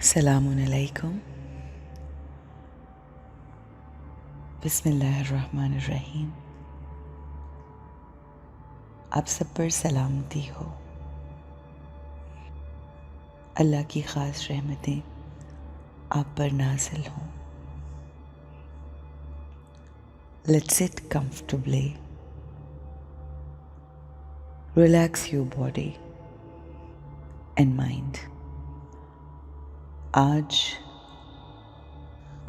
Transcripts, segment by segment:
अस्सलामुन अलैकुम। बिस्मिल्लाहिर्रहमानिर्रहीम। आप सब पर सलामती हो। अल्लाह की ख़ास रहमतें आप पर नाज़िल हों। Let's sit comfortably. Relax your body and mind. आज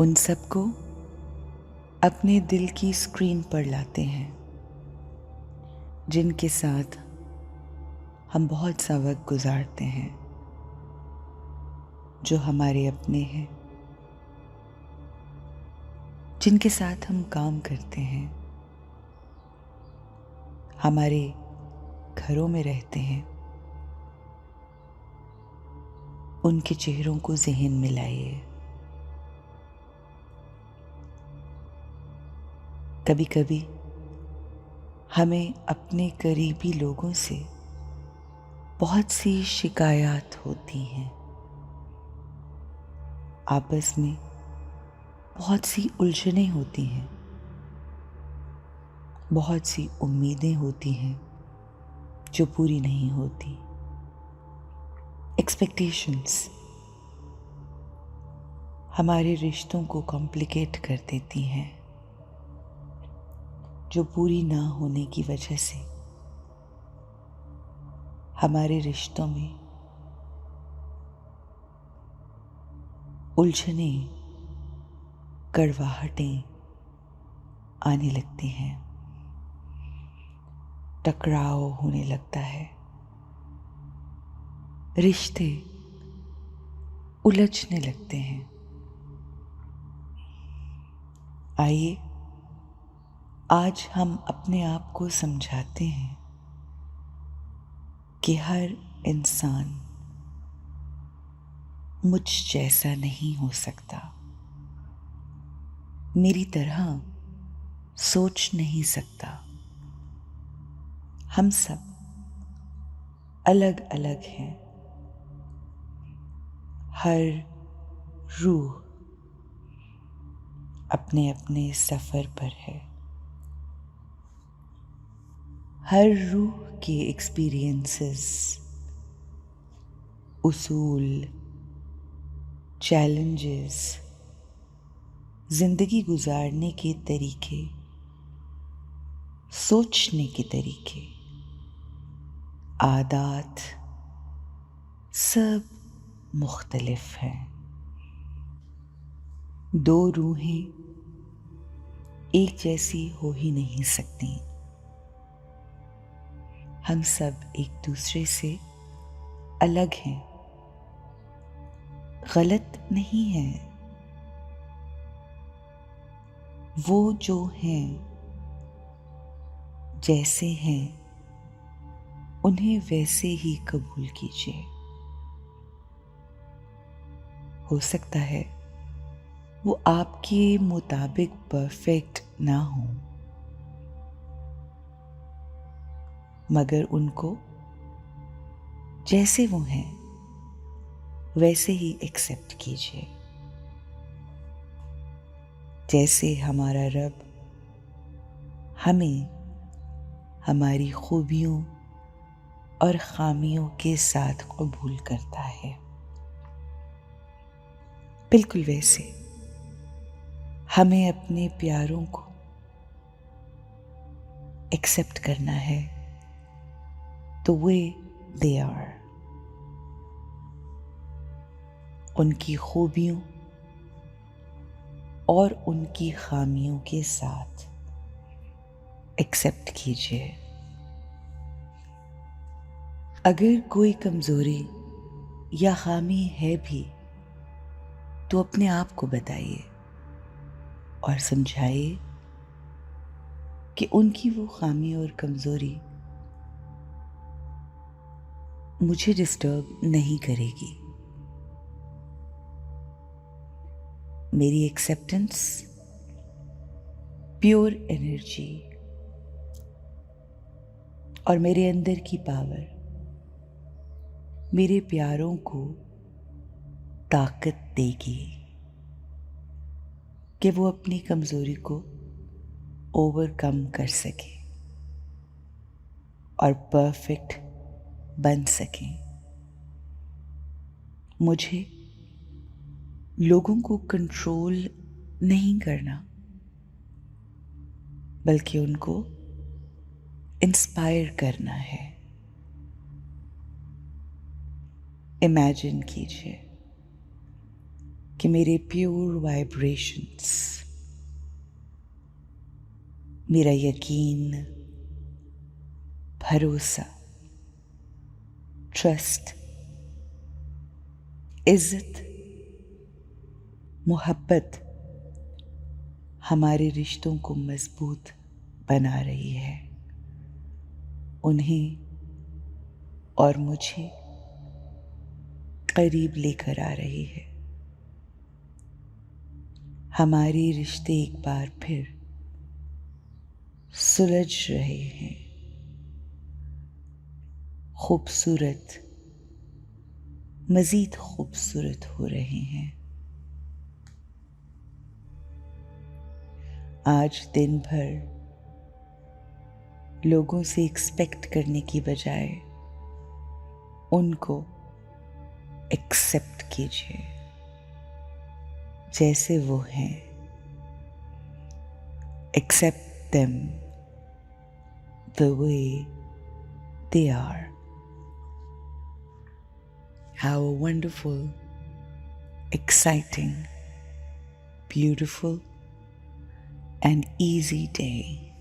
उन सबको अपने दिल की स्क्रीन पर लाते हैं जिनके साथ हम बहुत सा वक्त गुजारते हैं, जो हमारे अपने हैं, जिनके साथ हम काम करते हैं, हमारे घरों में रहते हैं। उनके चेहरों को ज़हन में लाइए। कभी कभी हमें अपने करीबी लोगों से बहुत सी शिकायत होती हैं। आपस में बहुत सी उलझनें होती हैं, बहुत सी उम्मीदें होती हैं जो पूरी नहीं होती। एक्सपेक्टेशंस हमारे रिश्तों को कॉम्प्लिकेट कर देती हैं, जो पूरी ना होने की वजह से हमारे रिश्तों में उलझनें, कड़वाहटें आने लगती हैं, टकराव होने लगता है, रिश्ते उलझने लगते हैं। आइए आज हम अपने आप को समझाते हैं कि हर इंसान मुझ जैसा नहीं हो सकता, मेरी तरह सोच नहीं सकता। हम सब अलग अलग हैं। हर रूह अपने अपने सफ़र पर है। हर रूह के एक्सपीरियंसेस, उसूल, चैलेंजेस, जिंदगी गुजारने के तरीके, सोचने के तरीके, आदत सब मुख्तलिफ हैं। दो रूहें एक जैसी हो ही नहीं सकती। हम सब एक दूसरे से अलग हैं। गलत नहीं है। वो जो हैं, जैसे हैं, उन्हें वैसे ही कबूल कीजिए। हो सकता है वो आपके मुताबिक परफेक्ट ना हो, मगर उनको जैसे वो हैं वैसे ही एक्सेप्ट कीजिए। जैसे हमारा रब हमें हमारी खूबियों और खामियों के साथ कबूल करता है, बिल्कुल वैसे हमें अपने प्यारों को एक्सेप्ट करना है द वे दे आर। उनकी खूबियों और उनकी खामियों के साथ एक्सेप्ट कीजिए। अगर कोई कमजोरी या खामी है भी तो अपने आप को बताइए और समझाइए कि उनकी वो खामी और कमजोरी मुझे डिस्टर्ब नहीं करेगी। मेरी एक्सेप्टेंस प्योर एनर्जी और मेरे अंदर की पावर मेरे प्यारों को ताकत देगी कि वो अपनी कमज़ोरी को ओवरकम कर सके और परफेक्ट बन सके। मुझे लोगों को कंट्रोल नहीं करना, बल्कि उनको इंस्पायर करना है। इमेजिन कीजिए कि मेरे प्योर वाइब्रेशंस, मेरा यकीन, भरोसा, ट्रस्ट, इज्जत, मोहब्बत हमारे रिश्तों को मजबूत बना रही है, उन्हें और मुझे करीब लेकर आ रही है। हमारे रिश्ते एक बार फिर सुलझ रहे हैं, खूबसूरत, मजीद खूबसूरत हो रहे हैं। आज दिन भर लोगों से एक्सपेक्ट करने की बजाय उनको एक्सेप्ट कीजिए जैसे वो हैं। Accept them the way they are. Have a wonderful, exciting, beautiful, and easy day.